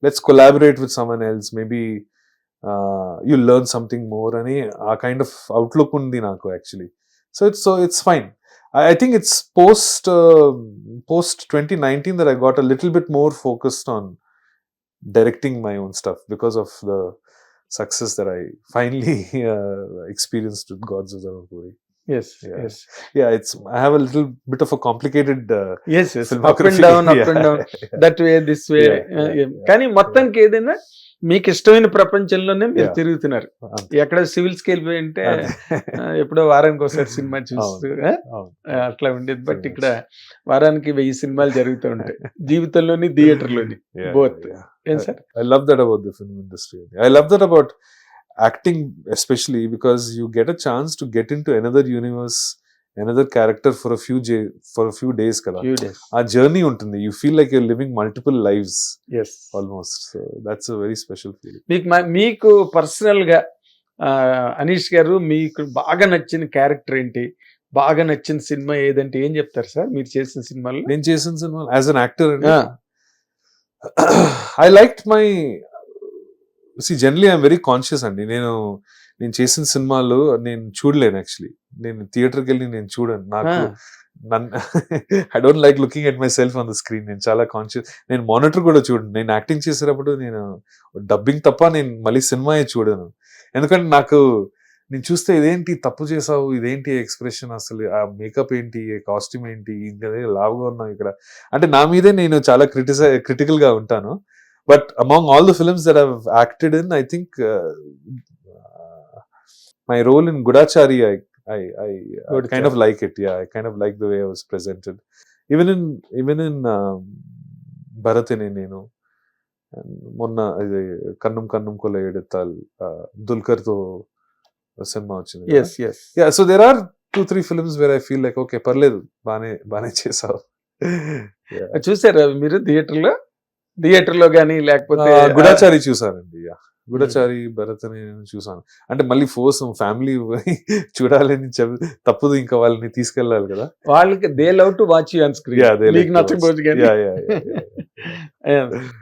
let's collaborate with someone else, maybe you'll learn something more ani a kind of outlook undi naku actually. So it's fine. I think it's post 2019 that I got a little bit more focused on directing my own stuff because of the success that I finally experienced with Gods of Dharmapuri. Yes, Yeah. yes. Yeah, I have a little bit of a complicated Yes, yes. Up and filmography. down, up Yeah. and down. That way, this way. కానీ మొత్తానికి ఏదైనా మీకు ఇష్టమైన ప్రపంచంలోనే మీరు Yeah. తిరుగుతున్నారు. అంతే. ఎక్కడ సివిల్స్కి వెళ్ళిపోయి అంటే అంతే. ఎప్పుడో వారానికి ఒకసారి సినిమా చూస్తూ అవును. అట్లా ఉండేది. బట్ ఇక్కడ వారానికి 1000 సినిమాలు జరుగుతూ ఉంటాయి, జీవితంలోని థియేటర్లోని బోత్. ఏం sir? I love that about the film industry. I love that about acting especially, because you get a chance to get into another universe, another character for a few days kada. Few days. A journey ఉంటుంది. You feel like you're living multiple lives. Yes. Almost. So that's a very special feeling. మీకు personal గా అనీష్ గారు మీకు బాగా నచ్చిన character ఏంటి, బాగా నచ్చిన సినిమా ఏదంటే ఏం చెప్తారు సార్ మీరు చేసిన సినిమాలో? నేను చేసిన cinema as an actor I liked my generally I'm very conscious అండి. నేను చేసిన సినిమాలు నేను చూడలేను యాక్చువల్లీ. నేను థియేటర్కి వెళ్ళి నేను చూడను. నాకు I don't like looking at my self on the screen. నేను చాలా కాన్షియస్. నేను మానిటర్ కూడా చూడను. నేను యాక్టింగ్ చేసేటప్పుడు నేను డబ్బింగ్ తప్ప నేను మళ్ళీ సినిమా చూడను. ఎందుకంటే నాకు నేను చూస్తే ఇదేంటి తప్పు చేసావు, ఇదేంటి ఎక్స్ప్రెషన్, అసలు ఆ మేకప్ ఏంటి, కాస్ట్యూమ్ ఏంటి, ఇంకా లావుగా ఉన్నావు ఇక్కడ అంటే నా మీదే నేను చాలా క్రిటికల్ గా ఉంటాను. But among all the films that I've acted in, I think my role in Gudachari, I kind of like it. Yeah, I kind of like the way I was presented. Even in Bharatine, Nenu, Monna Kannum Kannum Kolayedettal, Dulkar to cinema vachindi. Yes, yes. Yeah, so there are 2-3 films where I feel like okay, parledu, bane chesavu. చూసారా మీరు థియేటర్లో కానీ లేకపోతే? గుడాచారి చూసానండి. గుడాచారి భరత్ అని చూసాను. అంటే మళ్ళీ ఫోర్స్ ఫ్యామిలీ చూడాలని తప్పదు, ఇంకా వాళ్ళని తీసుకెళ్ళాలి కదా. వాళ్ళకి they love to watch you on screen. మీకు నచ్చకపోవచ్చు కానీ.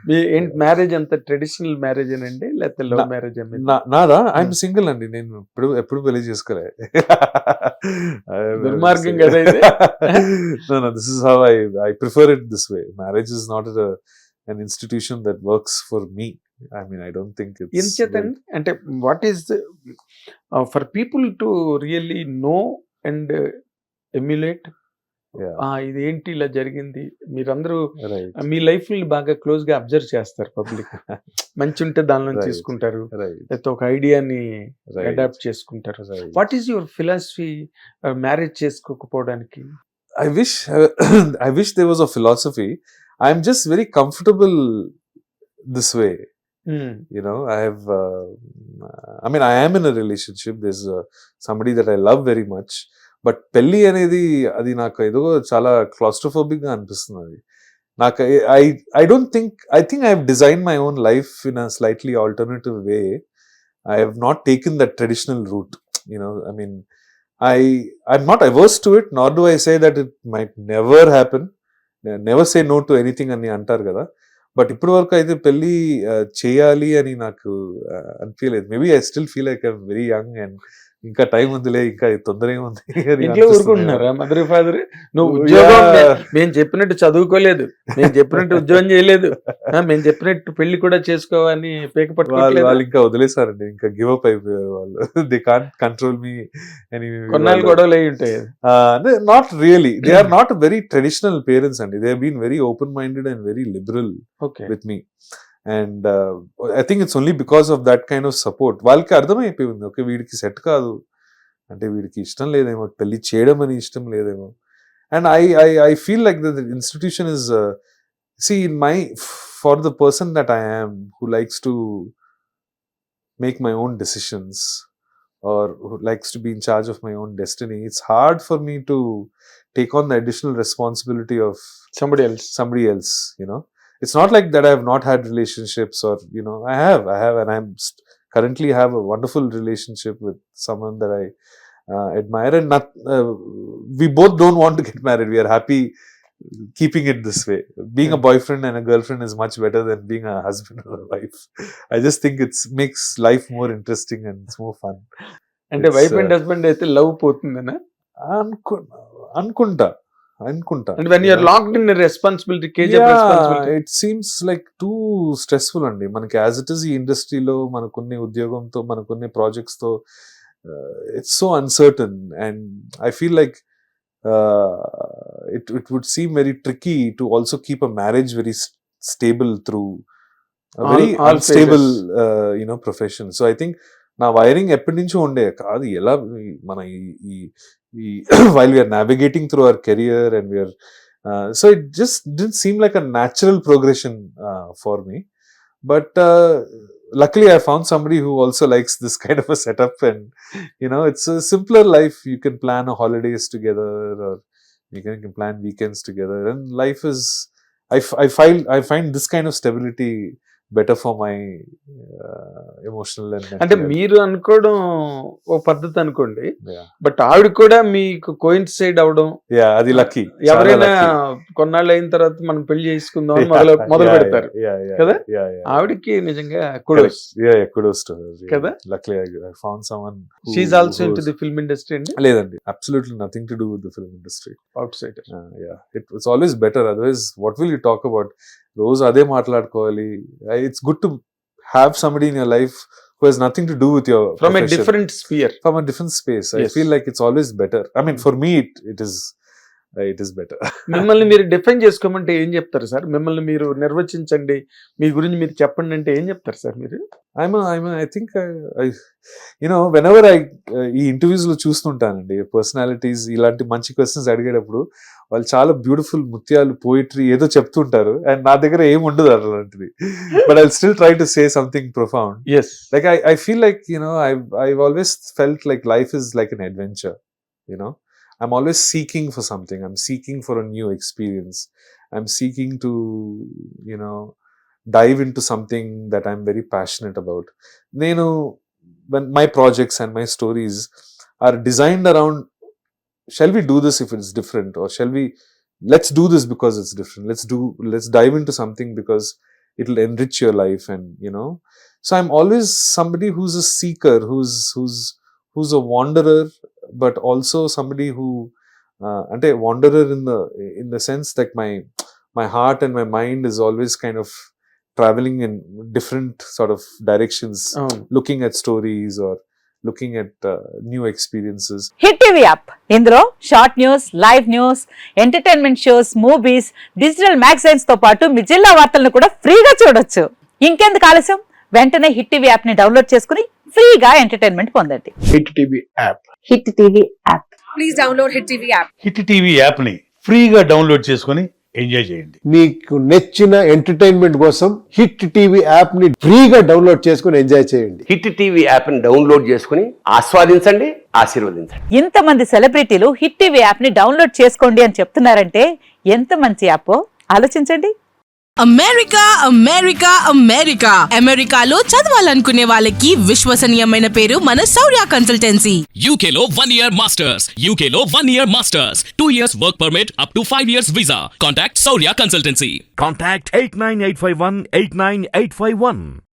మీ మ్యారేజ్ అంత ట్రెడిషనల్ మ్యారేజ్ అండి లేకపోతే లవ్ మ్యారేజ్? నాదా ఐఎమ్ సింగిల్ అండి. నేను ఎప్పుడు పెళ్లి చేసుకోలే. దుర్మార్గం కదా ఇది. No, this is how I prefer it this way. Marriage is not an institution that works for me. I mean, I don't think it's అంటే what is for people to really know and emulate. ఇది ఏంటి ఇలా జరిగింది, మీరందరూ మీ life ని బాగా close గా observe చేస్తారు. పబ్లిక్ మంచి ఉంటే దానిలో తీసుకుంటారు, లేకపోతే ఒక ఐడియాని అడాప్ట్ చేసుకుంటారు. What is your philosophy marriage చేసుకోకపోవడానికి? I wish there was a philosophy. I'm just very comfortable this way. You know, I am in a relationship. There's somebody that I love very much. But pelli anedi adi naaku edo chala claustrophobic ga anpistundi. Naaku I don't think, I think I have designed my own life in a slightly alternative way. I have not taken that traditional route. You know, I mean, I'm not averse to it, nor do I say that it might never happen. Never say no to anything అని అంటారు కదా. But ఇప్పటి వరకు అయితే పెళ్లి చేయాలి అని నాకు అనిపించలేదు. Maybe I still feel like I'm very young and ఇంకా టైం ఉందిలే, ఇంకా తొందర ఏముంది. ఇంట్లో ఊరుకుంటున్నారా మదర్ ఫాదర్? నువ్వు ఉద్యోగం మేము చెప్పినట్టు చదువుకోలేదు, మేము చెప్పినట్టు ఉద్యోగం చేయలేదు, మేము చెప్పినట్టు పెళ్లి కూడా చేసుకోవాలని పేక పట్టుకోవాలి. వాళ్ళు ఇంకా వదిలేసారండి, ఇంకా గివ్ అప్ అయిపోయారు వాళ్ళు. దే కాంట్ కంట్రోల్ మీ అని. కొన్నాళ్ళు గొడవలు అయి ఉంటాయి. Not really, they are not very traditional parents అండి. They have been very open minded and very liberal with me. And I think it's only because of that kind of support. వాళ్ళకి అర్థమైపోయింది, okay వీడికి set కాదు అంటే, వీడికి ఇష్టం లేదేమో, పెళ్లి చేయడం అని ఇష్టం లేదేమో. And I feel like the institution is for the person that I am, who likes to make my own decisions or who likes to be in charge of my own destiny, it's hard for me to take on the additional responsibility of somebody else, you know. It's not like that I have not had relationships, or you know, I have, and I'm currently have a wonderful relationship with someone that I admire, and we both don't want to get married. We are happy keeping it this way. Being a boyfriend and a girlfriend is much better than being a husband or a wife. I just think it makes life more interesting and it's more fun. అంటే wife and husband అయితే love పోతుందనా? అనుకుంటా. And when you are locked in a responsibility, cage of responsibility, it seems like too stressful అండి. మనకి as it is ఈ ఇండస్ట్రీలో మనకున్న ఉద్యోగంతో మనకున్న projects తో it's so uncertain, and I feel like it would seem very tricky to also keep a marriage very stable through a very unstable profession. So I think నా wiring ఎప్పటి నుంచో ఉండే కాదు, ఎలా మన ఈ while we are navigating through our career and we are so it just didn't seem like a natural progression for me, but luckily I found somebody who also likes this kind of a setup, and it's a simpler life. You can plan a holidays together, or you can plan weekends together, and life is I find this kind of stability better for my emotional and mental అంటే health. మీరు అనుకోవడం ఓ పద్ధతి అనుకోండి, Yeah. But ఆవిడ కూడా మీకు coincide అవడం, అది లక్కీ. ఎవరైనా కొన్నాళ్ళు అయిన తర్వాత మనం పెళ్లి చేసుకుందాం అని మొదలు పెడతారు కదా, ఆవిడకి నిజంగా kudos. Kudos to her. కదా? Luckily I found someone who, She's also into the film industry అండి? లేదండి, absolutely nothing to do with the film industry. Outside. It's always better, otherwise what will you talk about? రోజు అదే మాట్లాడుకోవాలి. It's good to have somebody in your life who has nothing to do with your from profession. a different sphere, from a different space. Yes. I feel like it's always better. I mean, for me it is better. మిమ్మల్ని మీరు define చేసుకోమంటే ఏం చెప్తారు sir? మిమ్మల్ని మీరు నిర్వచించండి, మీ గురించి మీరు చెప్పండి అంటే ఏం చెప్తారు సార్ మీరు? I think whenever ఈ ఇంటర్వ్యూస్ లో చూస్తుంటానండి పర్సనాలిటీస్ ఇలాంటి మంచి క్వశ్చన్స్ అడిగేటప్పుడు వాళ్ళు చాలా బ్యూటిఫుల్ ముత్యాలు పోయిటరీ ఏదో చెప్తుంటారు, అండ్ నా దగ్గర ఏం ఉండదు అలాంటిది. But I still try to say something profound. Yes. Like I feel like I've always felt like life is like an adventure. I'm always seeking for something. I'm seeking for a new experience. I'm seeking to dive into something that I'm very passionate about. When my projects and my stories are designed around, shall we do this if it's different, or let's do this because it's different. Let's dive into something because it'll enrich your life, and so I'm always somebody who's a seeker, who's a wanderer, but also somebody who ante wanderer in the sense that my heart and my mind is always kind of traveling in different sort of directions, looking at stories or looking at new experiences. Hit TV app, ఇందులో short news, live news, entertainment shows, movies, digital magazines తో పాటు మీ జిల్లా వార్తలను కూడా ఫ్రీగా చూడొచ్చు. ఇంకెందుకు ఆలస్యం, వెంటనే హిట్ టీవీ యాప్ ని డౌన్లోడ్ చేసుకుని ఫ్రీగా ఎంటర్టైన్మెంట్ పొందండి. Hit TV app. Hit TV app. Please download hit TV app. Hit TV app ని ఫ్రీగా డౌన్లోడ్ చేసుకుని ఎంజాయ్ చేయండి. మీకు నచ్చిన ఎంటర్టైన్మెంట్ కోసం హిట్ టీవీ యాప్ ని ఫ్రీగా డౌన్లోడ్ చేసుకుని ఎంజాయ్ చేయండి. హిట్ టీవీ యాప్ ని డౌన్లోడ్ చేసుకుని ఆస్వాదించండి, ఆశీర్వదించండి. ఇంతమంది సెలబ్రిటీలు హిట్ టీవీ యాప్ ని డౌన్లోడ్ చేసుకోండి అని చెప్తున్నారంటే ఎంత మంచి యాప్ ఆలోచించండి. అమెరికాలో చదవాలనుకునే వాళ్ళకి విశ్వసనీయమైన పేరు మన శౌర్య కన్సల్టెన్సీ. UK లో 1 year masters, UK లో 1 year masters, 2 years work permit up to 5 years visa. Contact Saurya Consultancy. Contact 89851 89851.